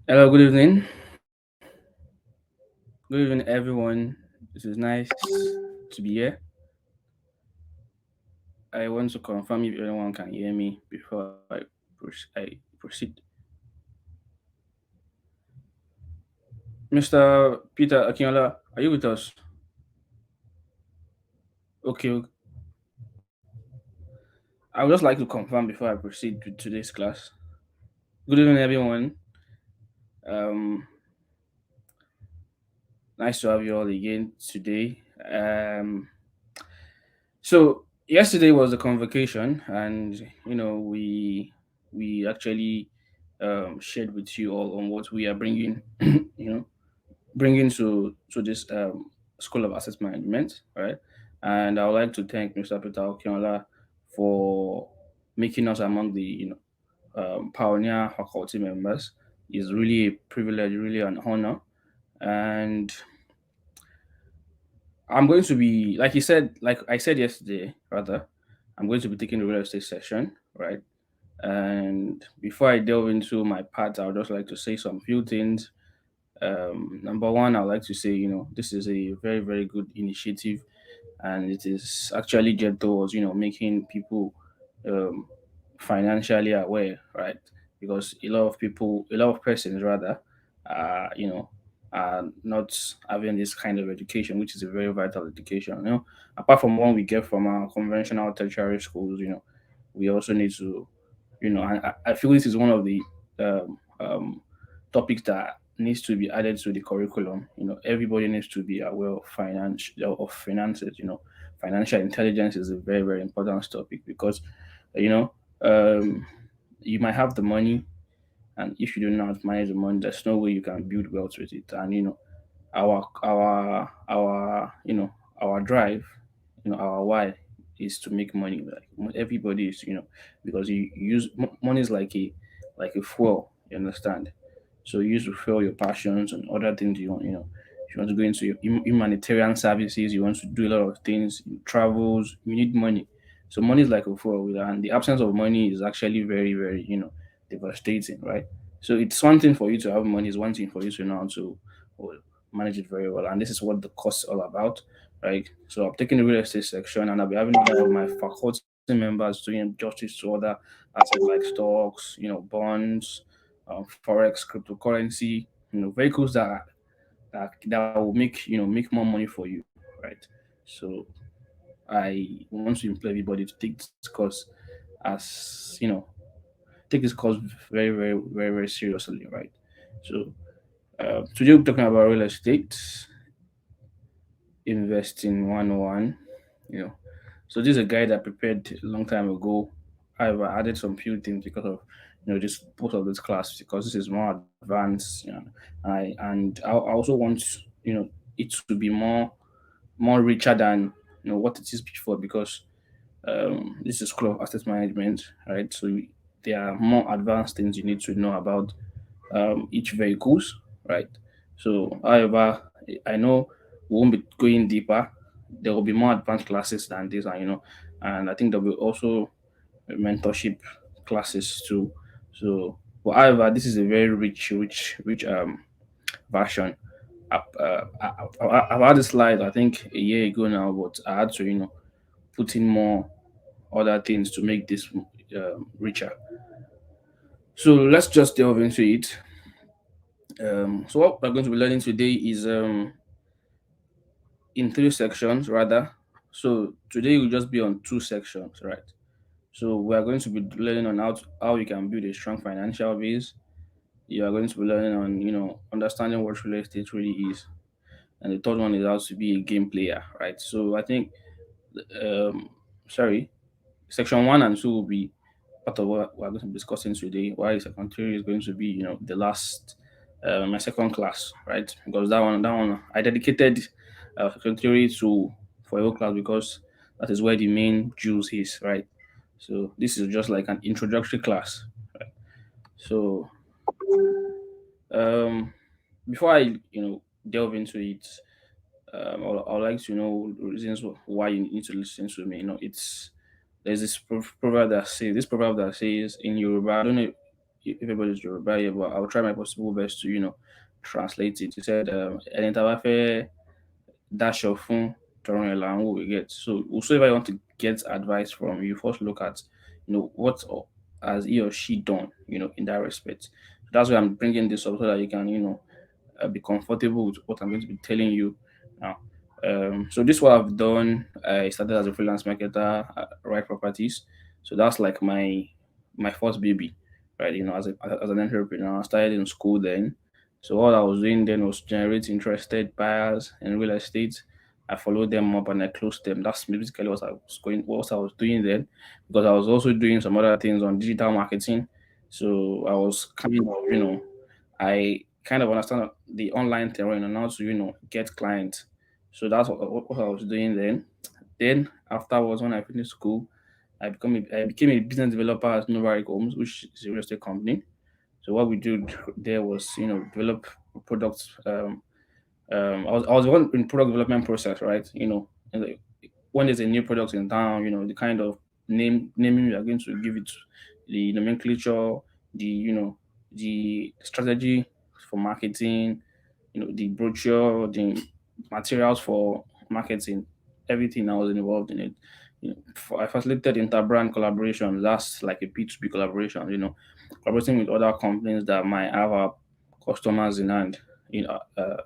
Hello, good evening. Good evening, everyone. This is nice to be here. I want to confirm if anyone can hear me before I proceed. Mr. Peter Akinola, are you with us? Okay. I would just like to confirm before I proceed with today's class. Good evening, everyone. Um, Nice to have you all again today. So yesterday was the convocation, and we actually shared with you all on what we are bringing, bringing to this School of Asset Management, right? And I would like to thank Mr. Peter Okinola for making us among the pioneer faculty members. It's really a privilege, really an honor, and I'm going to be like you said, like I said yesterday, rather. I'm going to be taking the real estate session, right? And before I delve into my part, I would just like to say some few things. Number one, I'd like to say, this is a very, very good initiative, and it is actually geared towards, making people um, financially aware, right? Because a lot of persons rather, are not having this kind of education, which is a very vital education. Apart from one we get from our conventional tertiary schools, we also need to, I feel this is one of the topics that needs to be added to the curriculum. Everybody needs to be aware of finances. Financial intelligence is a very, very important topic because you know um, you might have the money, and if you do not manage the money, there's no way you can build wealth with it. And our drive, our why is to make money. Like everybody is, because you use money is like a fuel. You understand? So you use to fuel your passions and other things you want. If you want to go into your humanitarian services, you want to do a lot of things, travels. You need money. So money is like a fuel, and the absence of money is actually very, very, devastating, right? So it's one thing for you to have money, it's one thing for you to know how to well, manage it very well. And this is what the course is all about, right? So I'm taking the real estate section, and I'll be having other of my faculty members doing justice to other assets like stocks, bonds, forex, cryptocurrency, vehicles that will make more money for you, right? So I want to implore everybody to take this course as take this course very, very, very, very seriously, right? So today we're talking about real estate investing 101. You know, so this is a guide I prepared a long time ago. I've added some few things because of this both of this class because this is more advanced. I also want it to be more richer than what it is before because this is School of Asset Management, right? So there are more advanced things you need to know about each vehicles, right? So, however, I know we won't be going deeper. There will be more advanced classes than this, and I think there will be also mentorship classes too. So, but however, this is a very rich version. I've had the slide I think a year ago now, but I had to put in more other things to make this richer. So let's just delve into it. So what we're going to be learning today is in three sections rather. So today will just be on two sections, right? So we are going to be learning on how you can build a strong financial base. You are going to be learning on understanding what real estate really is, and the third one is how to be a game player, right? So I think um sorry, section one and two will be part of what we're going to be discussing today. While section three is going to be the last my second class, right? Because that one I dedicated section three to for a whole class because that is where the main juice is, right? So this is just like an introductory class. Right? So um, before I delve into it, I would like to know reasons why you need to listen to me. It's there's this proverb that says in Yoruba. I don't know. if everybody's Yoruba here, but I'll try my possible best to, translate it. He said, "Ẹni tá bá fẹ́ dáṣọ fún tọrùn ẹ̀ là ń wò" we get. So whosoever you want to get advice from, you first look at, what has he or she done, in that respect. That's why I'm bringing this up so that you can, be comfortable with what I'm going to be telling you now. So this is what I've done. I started as a freelance marketer, write properties. So that's like my first baby, right? As an entrepreneur, I started in school then. So what I was doing then was generate interested buyers in real estate. I followed them up and I closed them. That's basically what I was doing then, because I was also doing some other things on digital marketing. So I was kind of, I kind of understand the online terrain and how to, get clients. So that's what I was doing then. Then afterwards, when I finished school, I became a business developer at Novaric Homes, which is a real estate company. So what we do there was, develop products. I was the one in product development process, right? And when there's a new product in town, the kind of naming we are going to give it, the nomenclature, the strategy for marketing, the brochure, the materials for marketing, everything I was involved in it. I facilitated inter-brand collaboration. That's like a P2P collaboration. Collaborating with other companies that might have our customers in hand. You know, uh,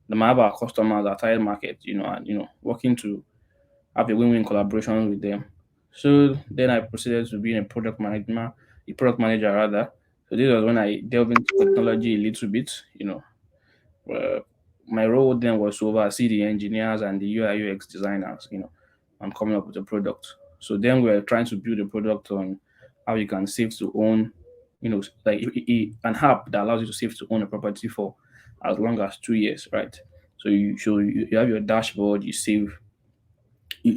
they might have our customers at target market. And working to have a win-win collaboration with them. So then I proceeded to being a product manager rather. So this was when I delved into technology a little bit. Uh, my role then was to oversee the engineers and the UI UX designers. I'm coming up with a product. So then we're trying to build a product on how you can save to own, like an app that allows you to save to own a property for as long as 2 years, right? So you have your dashboard, you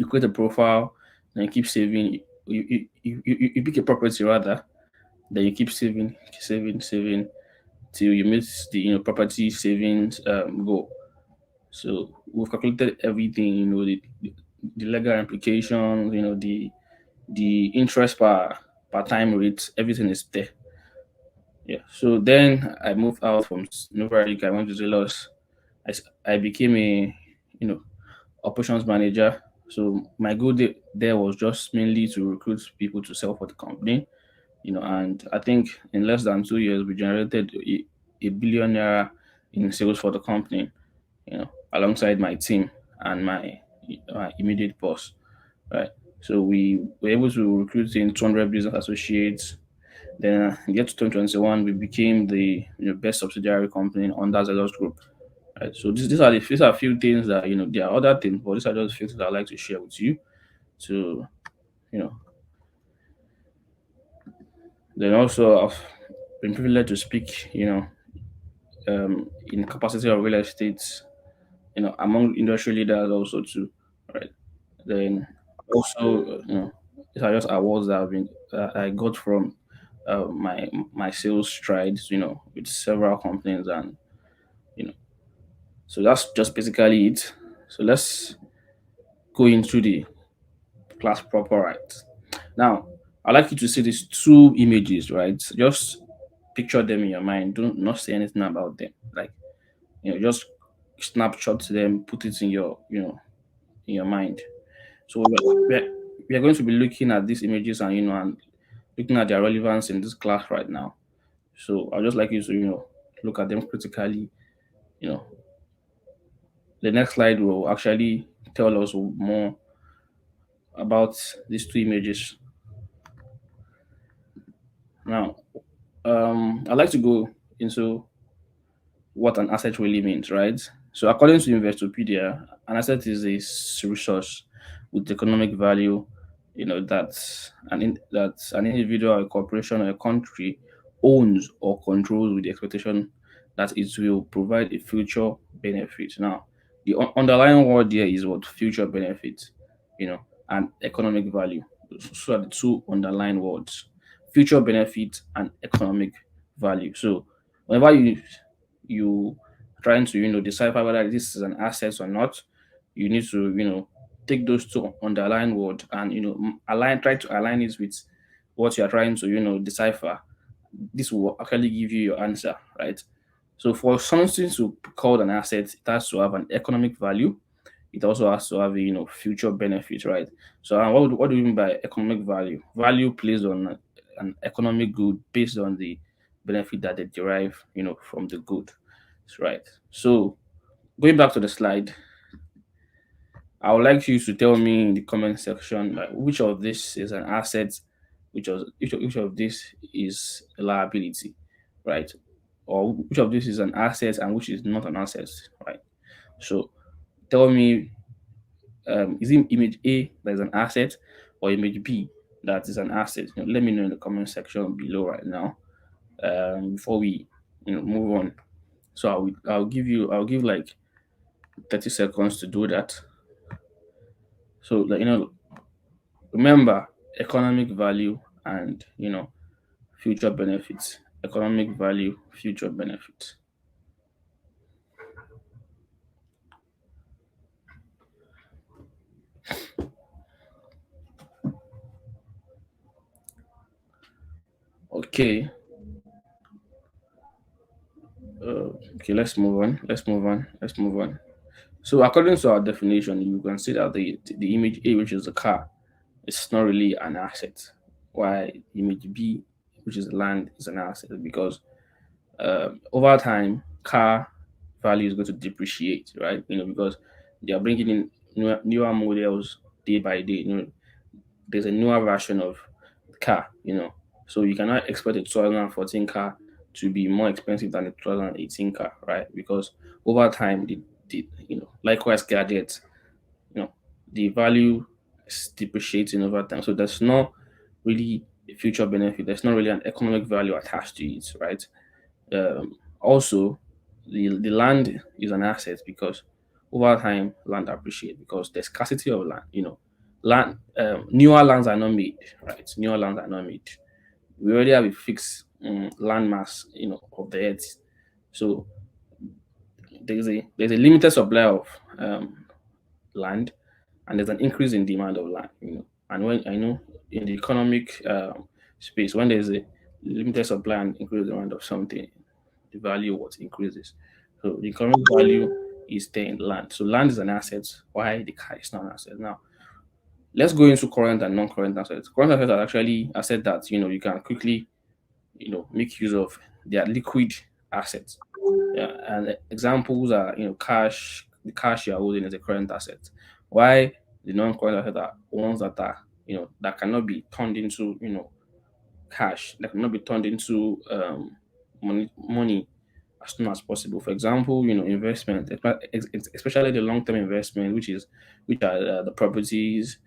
create a profile, and you keep saving. You pick a property rather, then you keep saving till you meet the property savings goal. So we've calculated everything, the legal implications, the interest per time rates, everything is there. Yeah. So then I moved out from Novaric. I went to Zelos. I became a you know operations manager. So my goal there was just mainly to recruit people to sell for the company. And I think in less than 2 years we generated a billion naira in sales for the company. Alongside my team and my immediate boss, right? So we were able to recruit in 200 business associates. Then in the year 2021, we became the best subsidiary company under Zelos Group. Right. So these are a few things that there are other things, but these are just a few things I'd like to share with you. To you know, then also I've been privileged to speak, in capacity of real estate, among industry leaders also too, right? Then also, these are just awards that I got from my sales strides, with several companies, and you know, so that's just basically it. So let's go into the class proper, right? Now, I'd like you to see these two images, right? Just picture them in your mind. Do not say anything about them. Like, just snapshot them, put it in in your mind. So we are going to be looking at these images and looking at their relevance in this class right now. So I'd just like you to, look at them critically. You know, the next slide will actually tell us more about these two images. Now, I'd like to go into what an asset really means, right? So, according to Investopedia, an asset is a resource with economic value, that an individual, a corporation, or a country owns or controls with the expectation that it will provide a future benefit. Now, the underlying word there is what future benefit, and economic value. So are the two underlying words: future benefit and economic value. So, whenever you trying to decipher whether this is an asset or not, you need to take those two underlying words and align try to align it with what you are trying to decipher, this will actually give you your answer, right? So for something to be called an asset, it has to have an economic value. It also has to have a future benefit, right? So what do we mean by economic value? Value placed on an economic good based on the benefit that they derive, from the good, right? So going back to the slide, I would like you to tell me in the comment section, like, which of this is an asset, which of this is a liability, right? Or which of this is an asset and which is not an asset, right? So tell me, is it image A that is an asset, or image B that is an asset? Let me know in the comment section below right now. Before we move on. So I'll give like 30 seconds to do that. So remember, economic value and future benefits. Economic value, future benefits. Okay. Okay, let's move on. Let's move on. Let's move on. So according to our definition, you can see that the image A, which is the car, is not really an asset. Why image B, which is land, is an asset? Because over time, car value is going to depreciate, right? Because they are bringing in newer models day by day. There's a newer version of car, so you cannot expect a 2014 car to be more expensive than a 2018 car, right? Because over time, likewise gadgets, you know, the value is depreciating over time. So there's not really a future benefit. There's not really an economic value attached to it, right? Also, the land is an asset because over time land appreciate because there's scarcity of land. Land newer lands are not made, right? Newer lands are not made. We already have a fixed land mass, of the earth. So there's a limited supply of land, and there's an increase in demand of land. And when I know in the economic space, when there's a limited supply and increased demand of something, the value what increases. So the economic value is there in land. So land is an asset. Why the car is not an asset? Now let's go into current and non-current assets. Current assets are actually assets that you can quickly make use of. They are liquid assets. Yeah, and examples are cash. The cash you are holding is a current asset. Why the non-current assets are ones that are that cannot be turned into cash, that cannot be turned into money as soon as possible. For example, investment, especially the long-term investment, which are the properties,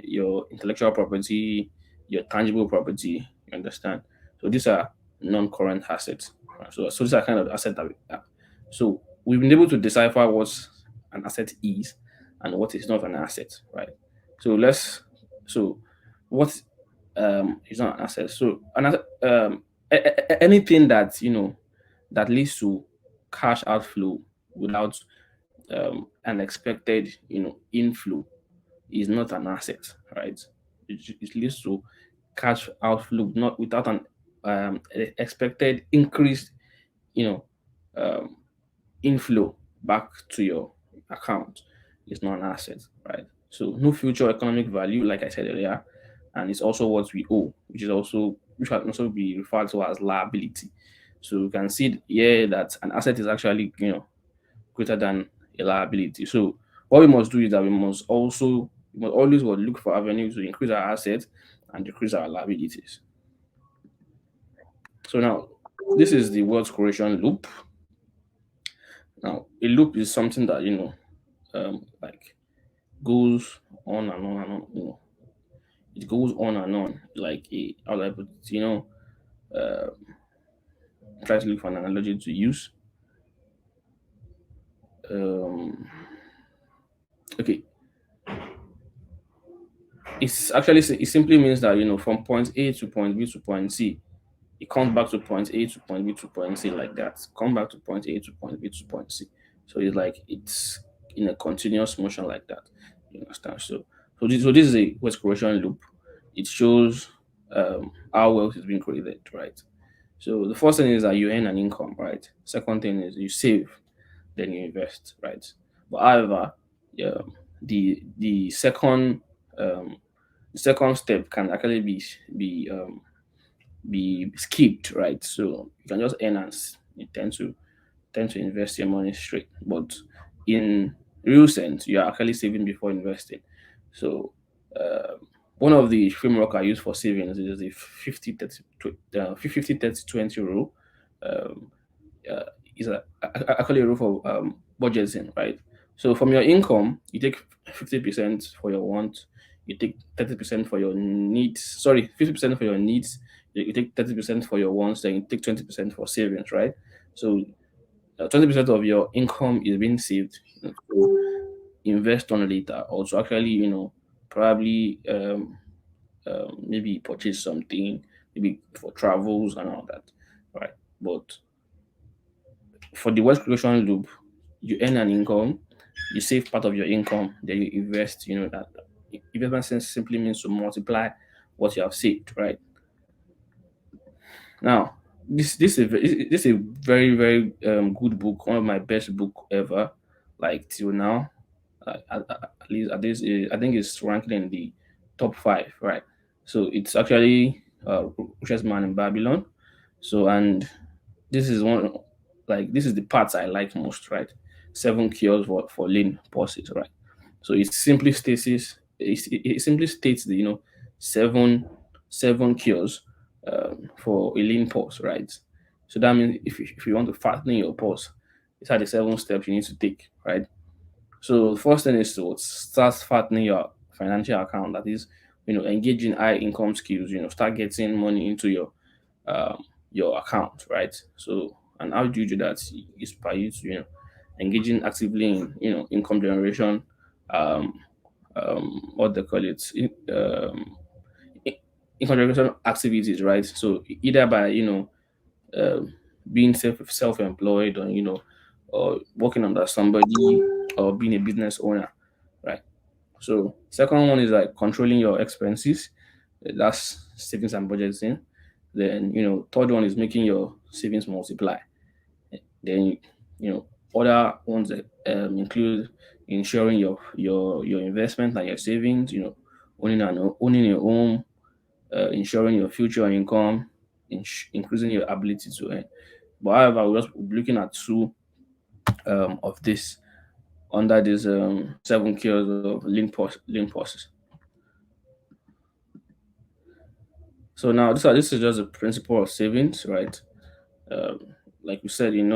your intellectual property, your tangible property. You understand? So these are non-current assets. Right? So these are kind of assets that we have. So we've been able to decipher what an asset is and what is not an asset, right? So so what is not an asset. So anything that that leads to cash outflow without an expected inflow is not an asset, right? It leads to cash outflow not without an expected increased you know um, inflow back to your account is not an asset, right? So no future economic value, like I said earlier, and it's also what we owe, which can also be referred to as liability. So you can see here that an asset is actually greater than a liability. So what we must do is that we must always look for avenues to increase our assets and decrease our liabilities. So now this is the wealth creation loop. Now a loop is something that like goes on and on and on. It goes on and on. Like how do I put it? Uh, try to look for an analogy to use. Um, okay, it simply means that from point A to point B to point C, it comes back to point A to point B to point C like that. Come back to point A to point B to point C. So it's in a continuous motion like that. You understand? So this is a wealth creation loop. It shows how wealth is being created, right? So the first thing is that you earn an income, right? Second thing is you save, then you invest, right? But however, yeah, the um, second step can actually be skipped, right? So you can just earn and you tend to invest your money straight. But in real sense, you are actually saving before investing. So uh, one of the framework I use for savings is the 50 30 rule. Um, uh, is actually a rule for budgeting, right? So from your income, you take 50% for your wants, you take 30% for your needs. Sorry, 50% for your needs, you take 30% for your wants, then you take 20% for savings, right? So 20% of your income is being saved, to invest on later, or to actually, probably maybe purchase something, maybe for travels and all that, right? But for the wealth creation loop, you earn an income, you save part of your income, then you invest. That investment simply means to multiply what you have saved, right? Now, this is a very very good book, one of my best book ever, like till now. At least at this, I think it's ranked in the top five, right? So it's actually Richest Man in Babylon. So and this is one this is the parts I like most, right? Seven cures for lean pulses, right? So it simply states the seven cures for a lean pulse, right? So that means if you want to fatten your pulse, these are the seven steps you need to take, right? So the first thing is to start fattening your financial account. That is, engage in high income skills. Start getting money into your account, right? So, and how do you do that? Is by you to, engaging actively in income generation, um, what they call it, in- income generation activities, right? So either by being self employed, or or working under somebody, or being a business owner, right? So second one is like controlling your expenses. That's savings and budgeting. Then third one is making your savings multiply. Then other ones that include ensuring your investment and your savings. Owning your home, ensuring your future income, increasing your ability to earn. But however, we're just looking at two of this under this seven cures of lean process. So now this is just a principle of savings, right? Like we said, in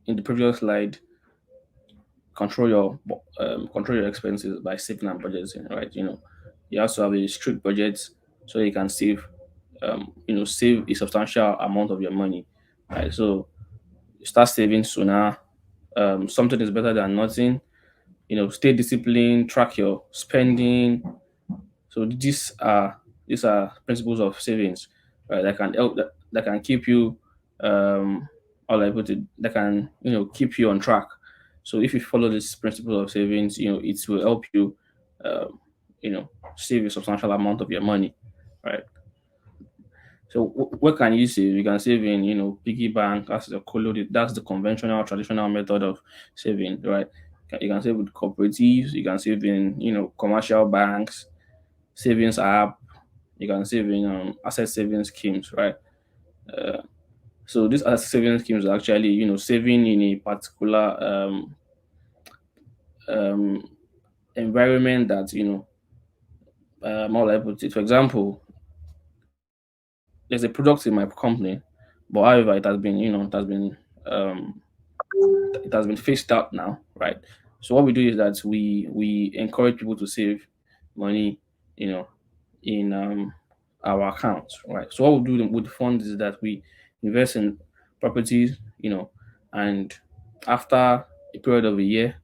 the previous slide, control your expenses by saving and budgeting, right? You have to have a strict budget so you can save a substantial amount of your money, right? So you start saving sooner. Something is better than nothing. Stay disciplined, track your spending. So these are principles of savings, right? That can keep you how I put it, that can keep you on track. So if you follow this principle of savings, it will help you um, save a substantial amount of your money, right? So what can you save? You can save in piggy bank. That's the conventional traditional method of saving, right? You can save with cooperatives. You can save in commercial banks, savings app. You can save in asset savings schemes, right? So these asset savings schemes are actually saving in a particular um, environment that more like put it. For example, there's a product in my company, but however, um, it has been phased out now, right? So what we do is that we encourage people to save money, you know, in our accounts, right? So what we do with the funds is that we invest in properties, and after a period of a year,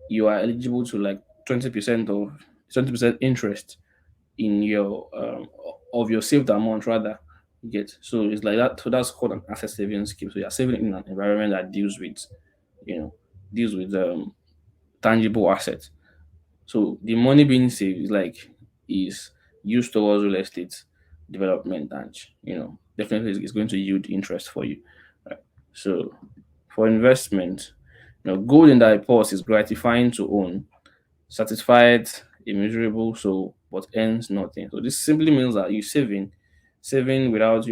you are eligible to like 20% interest in your of your saved amount rather. You get, so it's like that. So that's called an asset savings scheme. So you're saving in an environment that you know deals with tangible assets. So the money being saved is used towards real estate, development, and definitely it's going to yield interest for you. Right? So for investment, gold in the purse is gratifying to own, satisfied, immeasurable, so but earns nothing. So this simply means that you saving without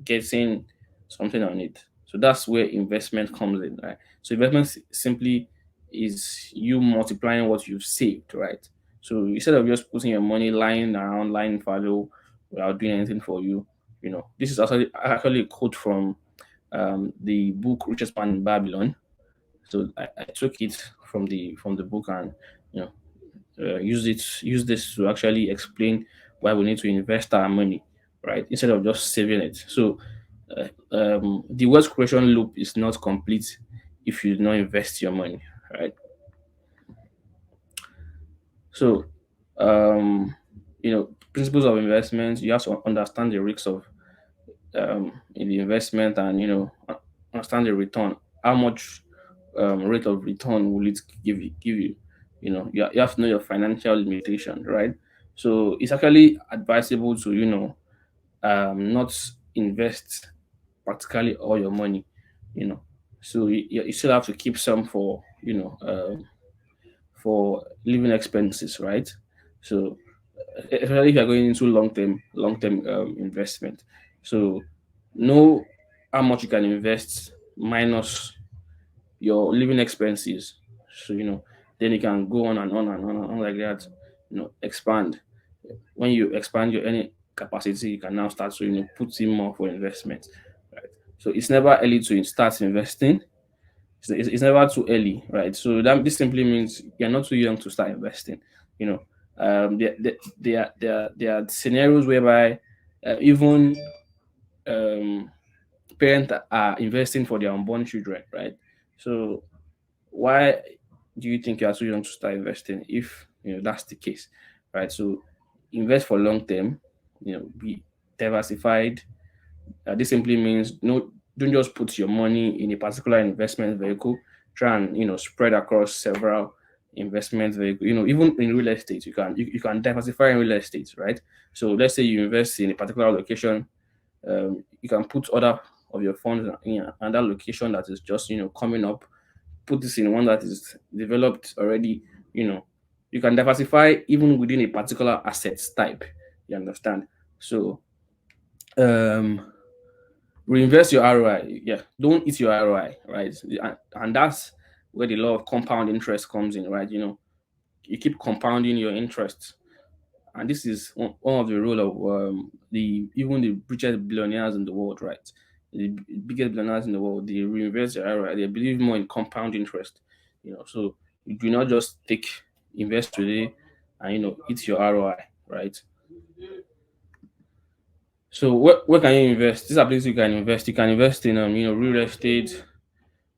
getting something on it. So that's where investment comes in, right? So investment simply is you multiplying what you've saved, right? So instead of just putting your money lying around, lying fallow without doing anything for you, this is actually a quote from the book Richest Man in Babylon. So I took it from the book and you know use this to actually explain why we need to invest our money, right? Instead of just saving it. So the wealth creation loop is not complete if you do not invest your money, right? So principles of investment, you have to understand the risks of in the investment, and understand the return. How much rate of return will it give you? You have to know your financial limitation, right? So it's actually advisable to not invest practically all your money. you know so you still have to keep some for for living expenses, right? So especially if you're going into long term investment. So know how much you can invest minus your living expenses. So then you can go on and on and on and on like that. Expand. When you expand your earning capacity, you can now start to put in more for investment. Right. So it's never early to start investing. It's never too early, right? So this simply means you're not too young to start investing. You know, there are scenarios whereby even um, parents are investing for their unborn children, right? So why do you think you are too young to start investing if that's the case, right? So invest for long term, be diversified. This simply means no, don't just put your money in a particular investment vehicle. Try and spread across several investment vehicles. Even in real estate, you can diversify in real estate, right? So let's say you invest in a particular location, you can put other of your funds in another location that is just coming up. Put this in one that is developed already. You know, you can diversify even within a particular asset type. You understand? So um reinvest your ROI. Yeah, don't eat your ROI, right? And that's where the law of compound interest comes in, right? You keep compounding your interest, and this is one of the role of the even the richest billionaires in the world, right? The biggest billionaires in the world, they reinvest their ROI. They believe more in compound interest. So you do not just take invest today and eat your ROI, right? So where can you invest? These are places you can invest. You can invest in real estate,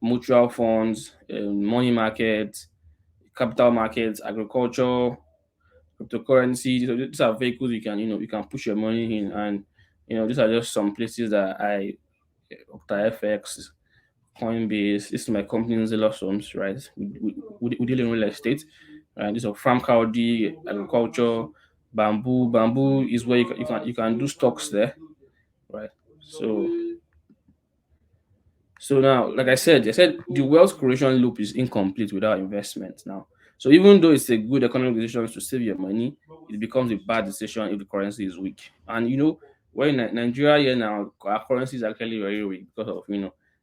mutual funds, money markets, capital markets, agriculture, cryptocurrency. So these are vehicles you can push your money in, and these are just some places that OctaFX, Coinbase. This is my company Zilla SOAMs, right? We deal in real estate, right? These are farm cow, agriculture, bamboo. Bamboo is where you can do stocks there, right? So now, like I said the wealth creation loop is incomplete without investment now. So even though it's a good economic decision to save your money, it becomes a bad decision if the currency is weak. And we're in Nigeria here now, our currency is actually very weak because of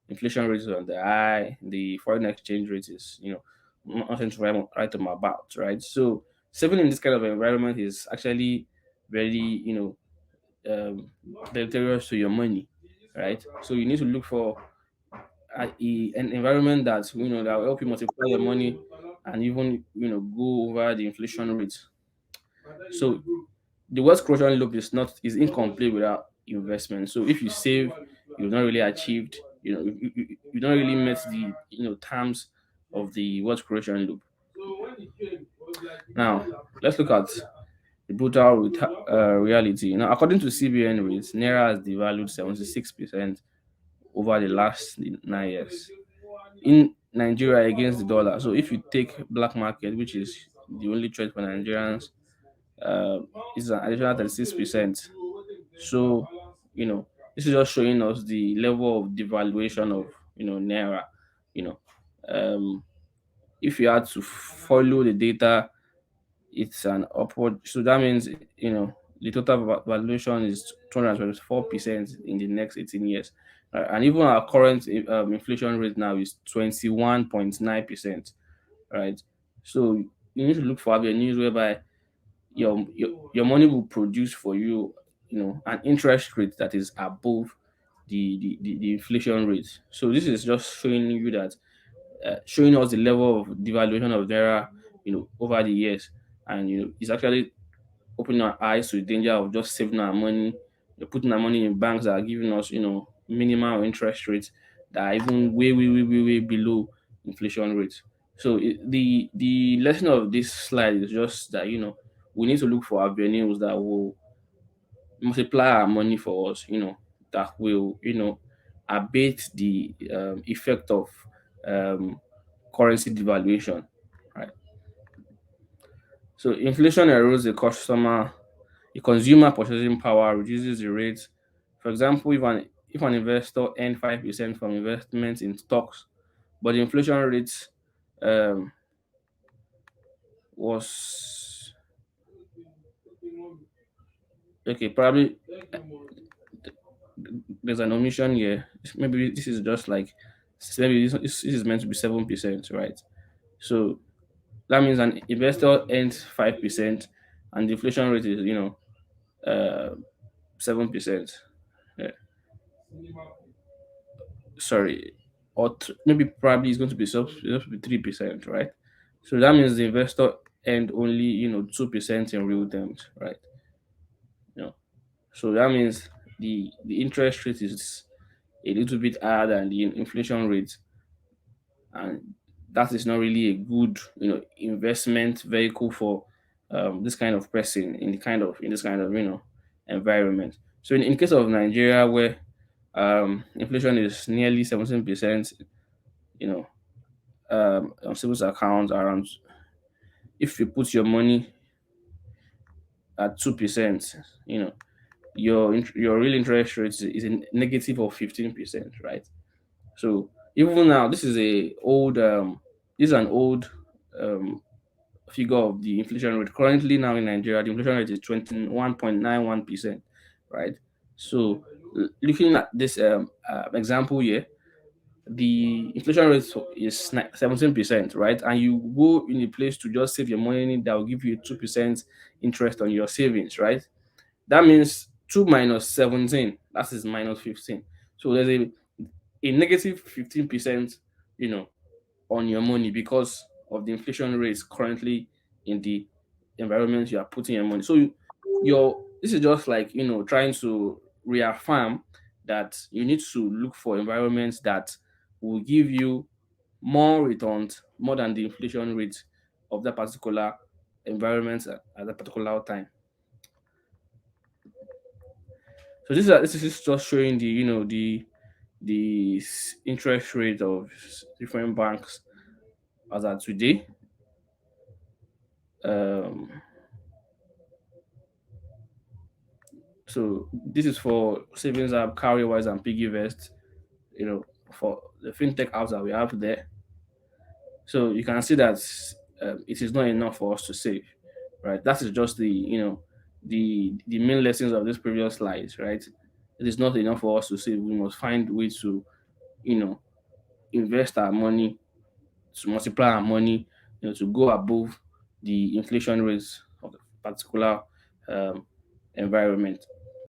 inflation rates on the high, the foreign exchange rate is nothing to write them about, right? So saving in this kind of environment is actually very deleterious to your money, right? So you need to look for an environment that will help you multiply your money and even go over the inflation rate. So the wealth creation loop is incomplete without investment. So if you save, you've not really achieved, you don't really met the terms of the wealth creation loop. Now let's look at the brutal reality. Now, according to CBN rates, Naira has devalued 76% over the last 9 years in Nigeria against the dollar. So if you take black market, which is the only trade for Nigerians, it's an additional 36%. So, you know, this is just showing us the level of devaluation of, naira. You know, um, if you had to follow the data, it's an upward. So that means, the total valuation is 224% in the next 18 years. And even our current inflation rate now is 21.9%, right? So you need to look for avenues whereby your money will produce for you, an interest rate that is above the inflation rate. So this is just showing you that, showing us the level of devaluation of naira, over the years, and it's actually opening our eyes to the danger of just saving our money, putting our money in banks that are giving us, minimal interest rates that are even way, way, way, way, way below inflation rates. So the lesson of this slide is just that, we need to look for avenues that will multiply our money for us, that will, abate the effect of um, currency devaluation, right? So inflation erodes the consumer purchasing power, reduces the rate. For example, if an investor earned 5% from investments in stocks, but the inflation rate um, was okay, probably there's an omission here. Maybe this is just like, maybe this is meant to be 7%, right? So that means an investor earns 5%, and the inflation rate is, 7%. Yeah, sorry, or maybe probably it's going to be 3%, right? So that means the investor earned only, 2% in real terms, right? You know, so that means the interest rate is a little bit higher than the inflation rate, and that is not really a good, investment vehicle for this kind of person in this kind of, environment. So in case of Nigeria, where inflation is nearly 17%, you know on savings accounts around, if you put your money at 2%, you know your real interest rate is a negative of 15%, right? So even now, this is an old um, figure of the inflation rate. Currently now in Nigeria, the inflation rate is 21.91%, right? So looking at this example here, the inflation rate is 17%, right? And you go in a place to just save your money that will give you 2% interest on your savings, right? That means 2 minus 17, that is minus 15. So there's a negative 15%, you know, on your money because of the inflation rates currently in the environment you are putting your money. So this is just like, trying to reaffirm that you need to look for environments that will give you more returns, more than the inflation rate of that particular environment at that particular time. So this is just showing the interest rate of different banks as at today. Um, so this is for savings app, Cowrywise and PiggyVest. For the fintech apps that we have there. So you can see that it is not enough for us to save, right? That is just the main lessons of this previous slides, right? It is not enough for us to save. We must find ways to, you know invest our money, to multiply our money, to go above the inflation rates of the particular um, environment.